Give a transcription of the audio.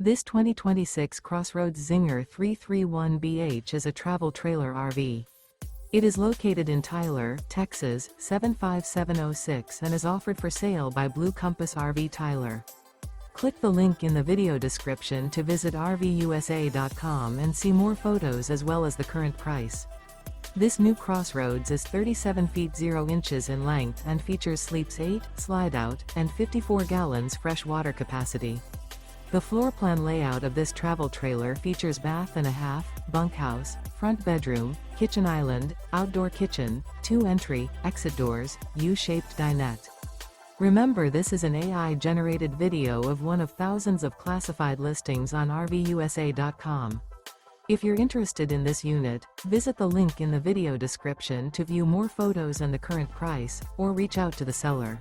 This 2026 CrossRoads Zinger 331BH is a travel trailer RV. It is located in Tyler, Texas 75706 and is offered for sale by Blue Compass RV Tyler. Click the link in the video description to visit RVUSA.com and see more photos as well as the current price. This new CrossRoads is 37 feet 0 inches in length and features sleeps 8, Slideout, and 54 gallons fresh water capacity. The floor plan layout of this travel trailer features bath and a half, bunkhouse, front bedroom, kitchen island, outdoor kitchen, 2 entry, exit doors, U-shaped dinette. Remember, this is an AI-generated video of one of thousands of classified listings on RVUSA.com. If you're interested in this unit, visit the link in the video description to view more photos and the current price, or reach out to the seller.